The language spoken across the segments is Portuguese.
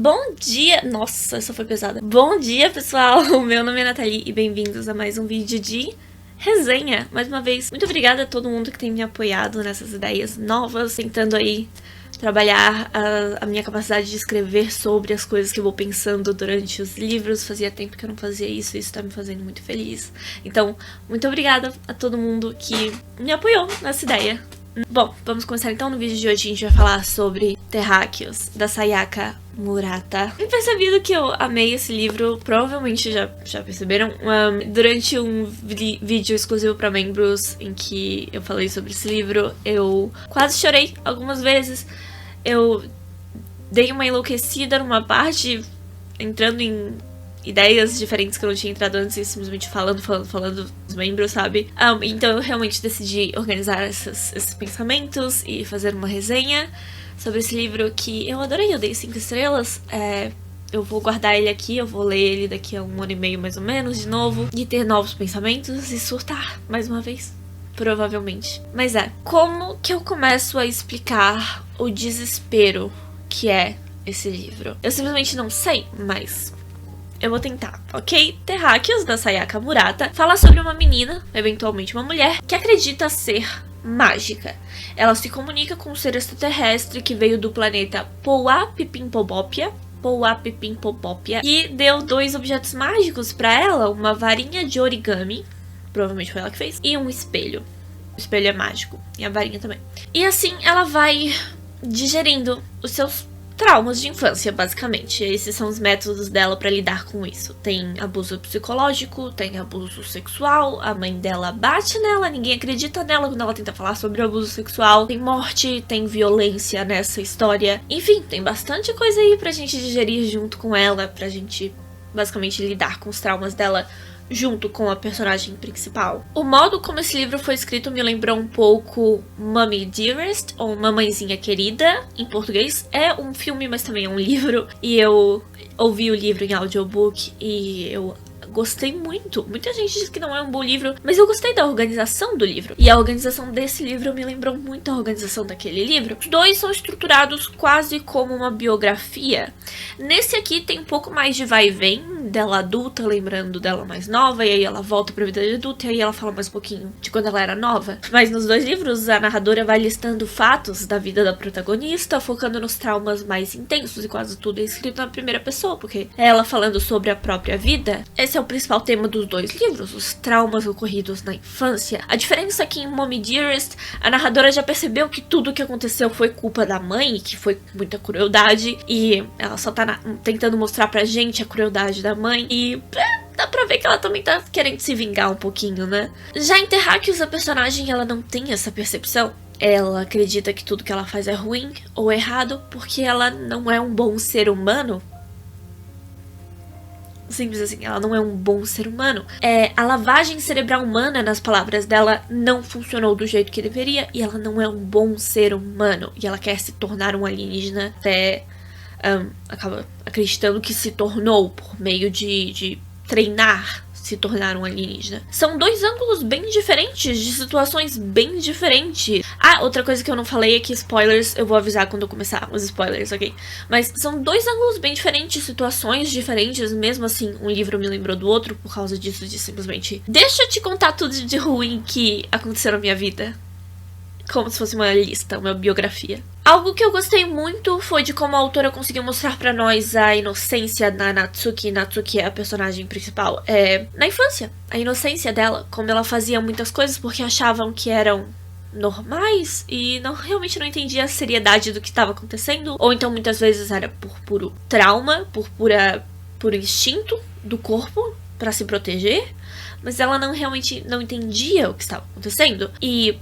Bom dia! Nossa, essa foi pesada. Bom dia, pessoal! Meu nome é Nathalie e bem-vindos a mais um vídeo de resenha. Mais uma vez, muito obrigada a todo mundo que tem me apoiado nessas ideias novas, tentando aí trabalhar a minha capacidade de escrever sobre as coisas que eu vou pensando durante os livros. Fazia tempo que eu não fazia isso e isso tá me fazendo muito feliz. Então, muito obrigada a todo mundo que me apoiou nessa ideia. Bom, vamos começar então. No vídeo de hoje a gente vai falar sobre Terráqueos, da Sayaka Murata. Tenho percebido que eu amei esse livro, provavelmente já perceberam, durante um vídeo exclusivo para membros em que eu falei sobre esse livro, eu quase chorei algumas vezes. Eu dei uma enlouquecida numa parte, entrando em ideias diferentes que eu não tinha entrado antes e simplesmente falando dos membros, sabe? Então eu realmente decidi organizar esses pensamentos e fazer uma resenha sobre esse livro que eu adorei. Eu dei 5 estrelas. Eu vou guardar ele aqui, eu vou ler ele daqui a 1 ano e meio mais ou menos de novo e ter novos pensamentos e surtar mais uma vez. Provavelmente. Mas como que eu começo a explicar o desespero que é esse livro? Eu simplesmente não sei, mas eu vou tentar, ok? Terráqueos, da Sayaka Murata, fala sobre uma menina, eventualmente uma mulher, que acredita ser mágica. Ela se comunica com um ser extraterrestre que veio do planeta Pouapipimpobopia, e deu 2 objetos mágicos pra ela, uma varinha de origami, provavelmente foi ela que fez, e um espelho. O espelho é mágico, e a varinha também. E assim ela vai digerindo os seus traumas de infância, basicamente. Esses são os métodos dela pra lidar com isso. Tem abuso psicológico, tem abuso sexual, a mãe dela bate nela, ninguém acredita nela quando ela tenta falar sobre o abuso sexual. Tem morte, tem violência nessa história. Enfim, tem bastante coisa aí pra gente digerir junto com ela, pra gente basicamente lidar com os traumas dela junto com a personagem principal. O modo como esse livro foi escrito me lembrou um pouco Mommy Dearest, ou Mamãezinha Querida, em português. É um filme, mas também é um livro, e eu ouvi o livro em audiobook e eu gostei muito. Muita gente diz que não é um bom livro, mas eu gostei da organização do livro. E a organização desse livro me lembrou muito a organização daquele livro. Os dois são estruturados quase como uma biografia. Nesse aqui tem um pouco mais de vai e vem dela adulta, lembrando dela mais nova, e aí ela volta pra vida de adulta, e aí ela fala mais um pouquinho de quando ela era nova. Mas nos 2 livros, a narradora vai listando fatos da vida da protagonista, focando nos traumas mais intensos, e quase tudo é escrito na primeira pessoa, porque é ela falando sobre a própria vida. Esse é o principal tema dos 2 livros, os traumas ocorridos na infância. A diferença é que em Mommy Dearest, a narradora já percebeu que tudo o que aconteceu foi culpa da mãe, que foi muita crueldade, e ela só tá tentando mostrar pra gente a crueldade da mãe, e dá pra ver que ela também tá querendo se vingar um pouquinho, né? Já em Terráqueos, a personagem, ela não tem essa percepção. Ela acredita que tudo que ela faz é ruim ou errado porque ela não é um bom ser humano. Simples assim, ela não é um bom ser humano. A lavagem cerebral humana, nas palavras dela, não funcionou do jeito que deveria, e ela não é um bom ser humano. E ela quer se tornar um alienígena, até acaba acreditando que se tornou por meio de treinar se tornar um alienígena. São 2 ângulos bem diferentes, de situações bem diferentes. Outra coisa que eu não falei é que spoilers, eu vou avisar quando eu começar os spoilers, ok? Mas são 2 ângulos bem diferentes, situações diferentes, mesmo assim, um livro me lembrou do outro por causa disso, de simplesmente deixa eu te contar tudo de ruim que aconteceu na minha vida. Como se fosse uma lista, uma biografia. Algo que eu gostei muito foi de como a autora conseguiu mostrar pra nós a inocência da Natsuki. Natsuki é a personagem principal. Na infância, a inocência dela, como ela fazia muitas coisas porque achavam que eram normais e realmente não entendia a seriedade do que estava acontecendo. Ou então muitas vezes era por puro trauma, por puro instinto do corpo pra se proteger. Mas ela realmente não entendia o que estava acontecendo. E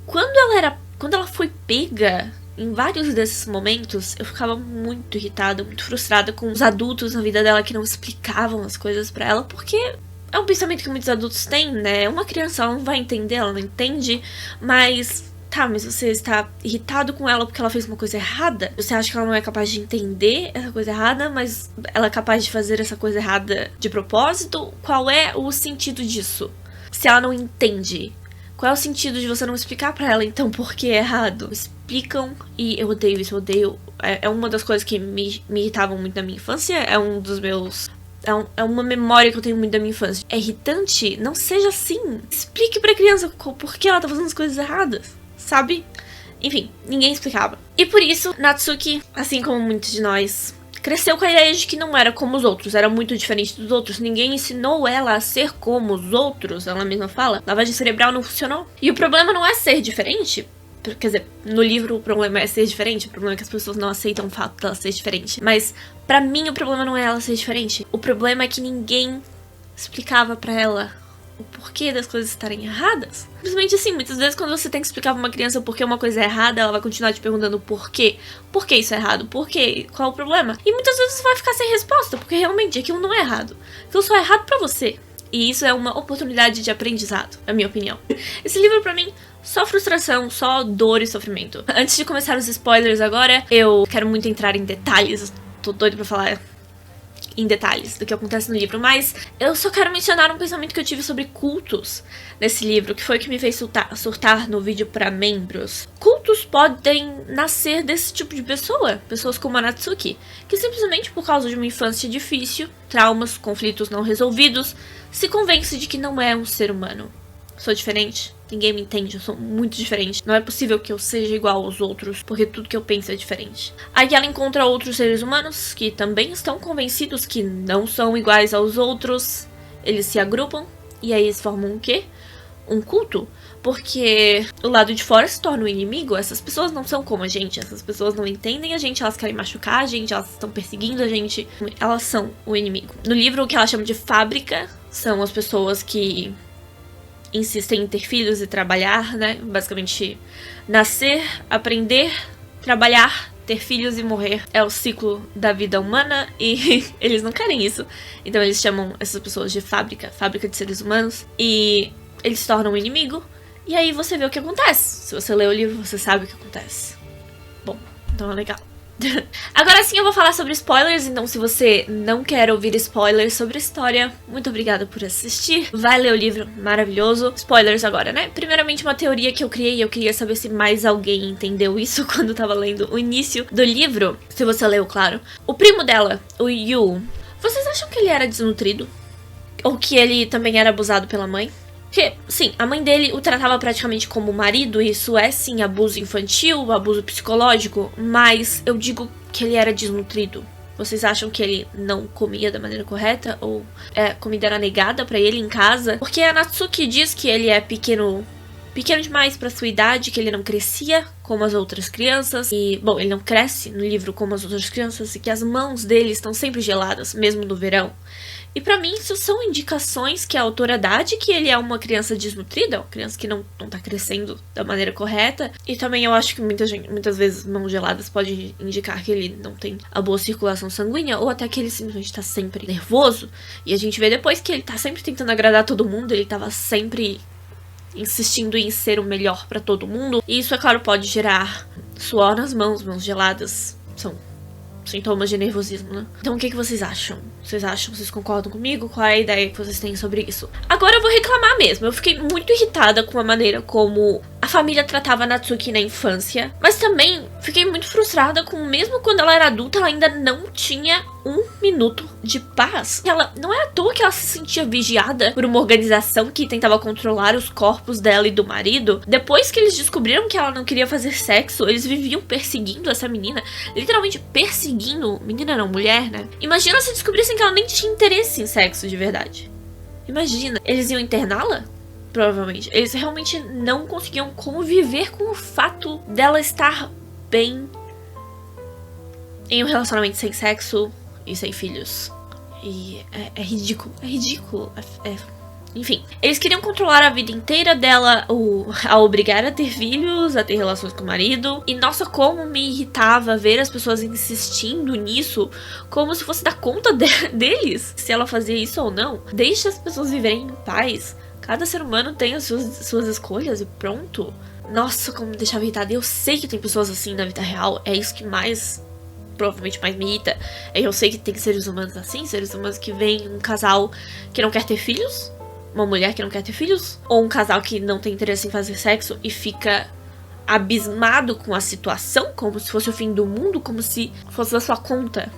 quando ela foi pega, em vários desses momentos, eu ficava muito irritada, muito frustrada com os adultos na vida dela que não explicavam as coisas pra ela, porque é um pensamento que muitos adultos têm, né? Uma criança, ela não vai entender, ela não entende, mas você está irritado com ela porque ela fez uma coisa errada? Você acha que ela não é capaz de entender essa coisa errada, mas ela é capaz de fazer essa coisa errada de propósito? Qual é o sentido disso? Se ela não entende, qual é o sentido de você não explicar pra ela, então, por que é errado? explicam, e eu odeio isso, eu odeio. É uma das coisas que me irritavam muito na minha infância, é um dos meus... É uma memória que eu tenho muito da minha infância. É irritante, não seja assim. Explique pra criança por que ela tá fazendo as coisas erradas, sabe? Enfim, ninguém explicava. E por isso, Natsuki, assim como muitos de nós, cresceu com a ideia de que não era como os outros, era muito diferente dos outros. Ninguém ensinou ela a ser como os outros, ela mesma fala. Lavagem cerebral não funcionou. E o problema não é ser diferente. Quer dizer, no livro o problema é ser diferente, o problema é que as pessoas não aceitam o fato dela ser diferente. Mas, pra mim, o problema não é ela ser diferente. O problema é que ninguém explicava pra ela o porquê das coisas estarem erradas. Simplesmente assim, muitas vezes quando você tem que explicar pra uma criança o porquê uma coisa é errada, ela vai continuar te perguntando por quê. Por que isso é errado? Por quê? Qual é o problema? E muitas vezes você vai ficar sem resposta, porque realmente aquilo não é errado. Aquilo só é errado pra você. E isso é uma oportunidade de aprendizado, na minha opinião. Esse livro, pra mim, só frustração, só dor e sofrimento. Antes de começar os spoilers agora, eu quero muito entrar em detalhes. Tô doida pra falar em detalhes do que acontece no livro, mas eu só quero mencionar um pensamento que eu tive sobre cultos nesse livro, que foi o que me fez surtar no vídeo pra membros. Cultos podem nascer desse tipo de pessoa, pessoas como a Natsuki, que simplesmente por causa de uma infância difícil, traumas, conflitos não resolvidos, se convence de que não é um ser humano. Sou diferente, ninguém me entende, eu sou muito diferente. Não é possível que eu seja igual aos outros, porque tudo que eu penso é diferente. Aí ela encontra outros seres humanos que também estão convencidos que não são iguais aos outros. Eles se agrupam e aí eles formam um quê? Um culto. Porque o lado de fora se torna um inimigo. Essas pessoas não são como a gente, essas pessoas não entendem a gente, elas querem machucar a gente, elas estão perseguindo a gente. Elas são o inimigo. No livro, o que ela chama de fábrica são as pessoas que insistem em ter filhos e trabalhar, né? Basicamente, nascer, aprender, trabalhar, ter filhos e morrer. É o ciclo da vida humana e eles não querem isso. Então eles chamam essas pessoas de fábrica de seres humanos. E eles se tornam um inimigo. E aí você vê o que acontece. Se você lê o livro, você sabe o que acontece. Bom, então é legal. Agora sim eu vou falar sobre spoilers, então se você não quer ouvir spoilers sobre a história, muito obrigada por assistir. Vai ler o livro, maravilhoso. Spoilers agora, né? Primeiramente uma teoria que eu criei, eu queria saber se mais alguém entendeu isso quando eu tava lendo o início do livro. Se você leu, claro. O primo dela, o Yu, vocês acham que ele era desnutrido? Ou que ele também era abusado pela mãe? Porque, sim, a mãe dele o tratava praticamente como marido, e isso é, sim, abuso infantil, abuso psicológico, mas eu digo que ele era desnutrido. Vocês acham que ele não comia da maneira correta? Ou a comida era negada pra ele em casa? Porque a Natsuki diz que ele é pequeno demais pra sua idade, que ele não crescia como as outras crianças. E, bom, ele não cresce no livro como as outras crianças, e que as mãos dele estão sempre geladas, mesmo no verão. E pra mim isso são indicações que a autora dá de que ele é uma criança desnutrida, uma criança que não tá crescendo da maneira correta. E também eu acho que muitas vezes mãos geladas pode indicar que ele não tem a boa circulação sanguínea, ou até que ele simplesmente tá sempre nervoso. E a gente vê depois que ele tá sempre tentando agradar todo mundo, ele tava sempre insistindo em ser o melhor pra todo mundo. E isso, é claro, pode gerar suor nas mãos geladas. São sintomas de nervosismo, né? Então o que vocês acham? Vocês concordam comigo? Qual é a ideia que vocês têm sobre isso? Agora eu vou reclamar mesmo. Eu fiquei muito irritada com a maneira como a família tratava a Natsuki na infância. Mas também fiquei muito frustrada com, mesmo quando ela era adulta, ela ainda não tinha um minuto de paz. Ela não é à toa que ela se sentia vigiada por uma organização que tentava controlar os corpos dela e do marido. Depois que eles descobriram que ela não queria fazer sexo, eles viviam perseguindo essa menina. Literalmente perseguindo. Menina não, mulher, né? Imagina se descobrissem que ela nem tinha interesse em sexo de verdade. Imagina. Eles iam interná-la? Provavelmente. Eles realmente não conseguiam conviver com o fato dela estar bem em um relacionamento sem sexo e sem filhos. E é ridículo. É ridículo. Enfim, eles queriam controlar a vida inteira dela, a obrigar a ter filhos, a ter relações com o marido. E nossa, como me irritava ver as pessoas insistindo nisso, como se fosse dar conta deles, se ela fazia isso ou não. Deixe as pessoas viverem em paz. Cada ser humano tem as suas escolhas e pronto. Nossa, como me deixava irritada. Eu sei que tem pessoas assim na vida real, é isso que provavelmente mais me irrita. Eu sei que tem seres humanos assim, seres humanos que veem um casal que não quer ter filhos, uma mulher que não quer ter filhos, ou um casal que não tem interesse em fazer sexo e fica abismado com a situação, como se fosse o fim do mundo, como se fosse da sua conta,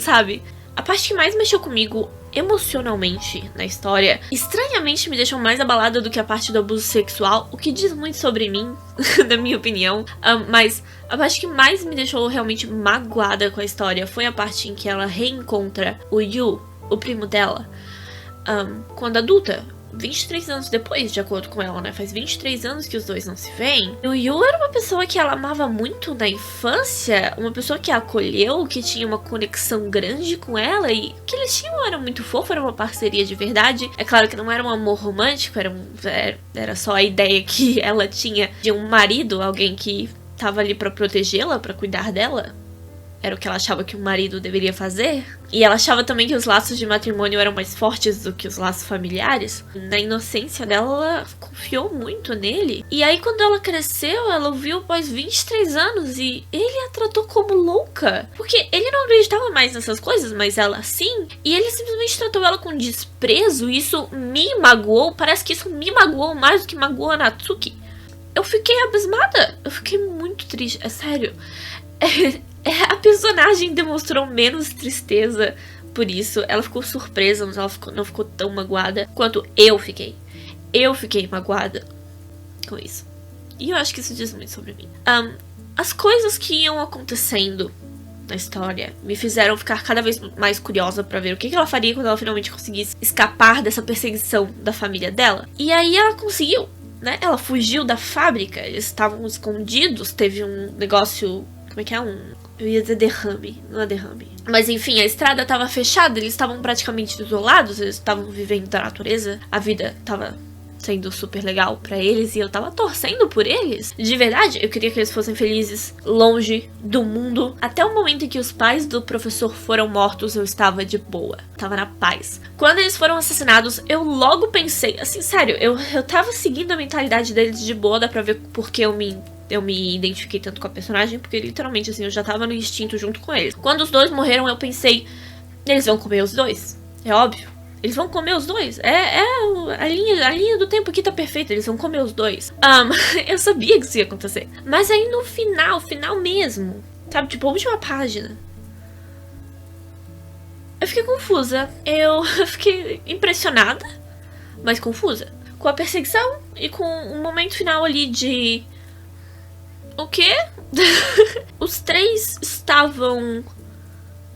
sabe? A parte que mais mexeu comigo emocionalmente na história, estranhamente me deixou mais abalada do que a parte do abuso sexual, o que diz muito sobre mim, na minha opinião. Mas a parte que mais me deixou realmente magoada com a história foi a parte em que ela reencontra o Yu, o primo dela, quando adulta. 23 anos depois, de acordo com ela, né? Faz 23 anos que os dois não se veem. O Yu era uma pessoa que ela amava muito na infância, uma pessoa que a acolheu, que tinha uma conexão grande com ela, e o que eles tinham era muito fofo, era uma parceria de verdade. É claro que não era um amor romântico, era só a ideia que ela tinha de um marido, alguém que tava ali pra protegê-la, pra cuidar dela. Era o que ela achava que um marido deveria fazer. E ela achava também que os laços de matrimônio eram mais fortes do que os laços familiares. Na inocência dela, ela confiou muito nele. E aí, quando ela cresceu, ela o viu após 23 anos e ele a tratou como louca. Porque ele não acreditava mais nessas coisas, mas ela sim. E ele simplesmente tratou ela com desprezo e isso me magoou. Parece que isso me magoou mais do que magoou a Natsuki. Eu fiquei abismada. Eu fiquei muito triste. É sério. A personagem demonstrou menos tristeza por isso. Ela ficou surpresa, mas ela não ficou tão magoada quanto eu fiquei. Eu fiquei magoada com isso. E eu acho que isso diz muito sobre mim. As coisas que iam acontecendo na história me fizeram ficar cada vez mais curiosa pra ver o que ela faria quando ela finalmente conseguisse escapar dessa perseguição da família dela. E aí ela conseguiu, né? Ela fugiu da fábrica. Eles estavam escondidos. Teve um negócio... Como é que é? Eu ia dizer derrame, não é derrame. Mas enfim, a estrada estava fechada, eles estavam praticamente isolados, eles estavam vivendo da natureza. A vida estava sendo super legal pra eles e eu tava torcendo por eles. De verdade, eu queria que eles fossem felizes, longe do mundo. Até o momento em que os pais do professor foram mortos, eu estava de boa. Tava na paz. Quando eles foram assassinados, eu logo pensei, assim, sério, eu tava seguindo a mentalidade deles de boa, dá pra ver porque eu me identifiquei tanto com a personagem, porque literalmente, assim, eu já tava no instinto junto com eles. Quando os dois morreram, eu pensei, eles vão comer os dois. É óbvio. Eles vão comer os dois. A linha do tempo aqui tá perfeita. Eles vão comer os dois. Eu sabia que isso ia acontecer. Mas aí no final mesmo, sabe, tipo, a última página, eu fiquei confusa. Eu fiquei impressionada, mas confusa. Com a perseguição e com um momento final ali de... O quê? Os três estavam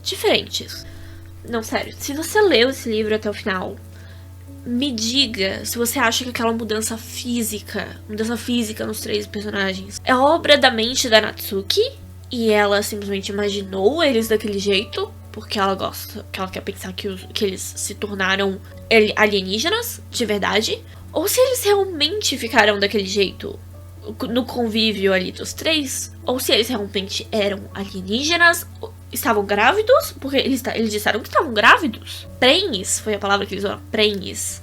diferentes. Não, sério. Se você leu esse livro até o final, me diga se você acha que aquela mudança física nos três personagens é obra da mente da Natsuki e ela simplesmente imaginou eles daquele jeito porque ela gosta, que ela quer pensar que eles se tornaram alienígenas de verdade, ou se eles realmente ficaram daquele jeito no convívio ali dos três, ou se eles realmente eram alienígenas, estavam grávidos, porque eles disseram que estavam grávidos. Prenhes, foi a palavra que eles usaram, prenhes,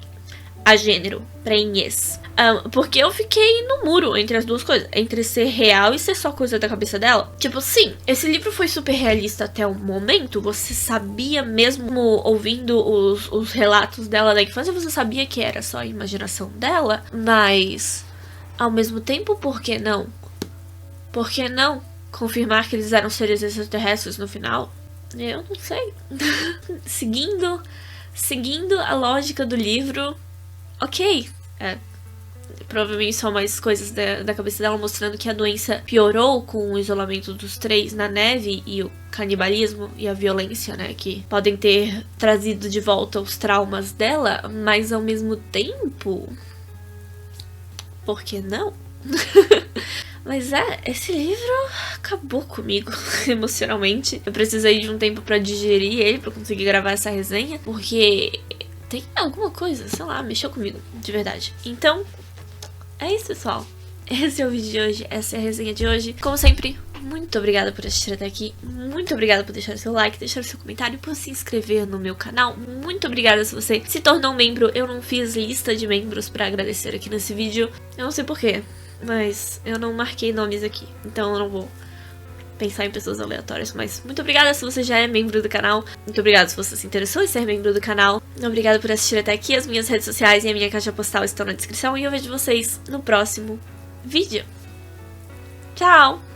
a gênero, prenhes. Porque eu fiquei no muro entre as duas coisas, entre ser real e ser só coisa da cabeça dela. Tipo, sim, esse livro foi super realista até o momento, você sabia mesmo, ouvindo os relatos dela da infância, você sabia que era só a imaginação dela, mas... Ao mesmo tempo, por que não? Por que não confirmar que eles eram seres extraterrestres no final? Eu não sei. Seguindo a lógica do livro, ok. Provavelmente são mais coisas da cabeça dela mostrando que a doença piorou com o isolamento dos três na neve e o canibalismo e a violência, né? Que podem ter trazido de volta os traumas dela, mas ao mesmo tempo... Por que não? Mas esse livro acabou comigo emocionalmente. Eu precisei de um tempo pra digerir ele, pra conseguir gravar essa resenha, porque tem alguma coisa, sei lá, mexeu comigo, de verdade. Então, é isso, pessoal. Esse é o vídeo de hoje, essa é a resenha de hoje. Como sempre, muito obrigada por assistir até aqui. Muito obrigada por deixar seu like, deixar seu comentário, por se inscrever no meu canal. Muito obrigada se você se tornou um membro. Eu não fiz lista de membros pra agradecer aqui nesse vídeo. Eu não sei porquê, mas eu não marquei nomes aqui. Então eu não vou pensar em pessoas aleatórias. Mas muito obrigada se você já é membro do canal. Muito obrigada se você se interessou em ser membro do canal. Obrigada por assistir até aqui. As minhas redes sociais e a minha caixa postal estão na descrição. E eu vejo vocês no próximo vídeo. Tchau!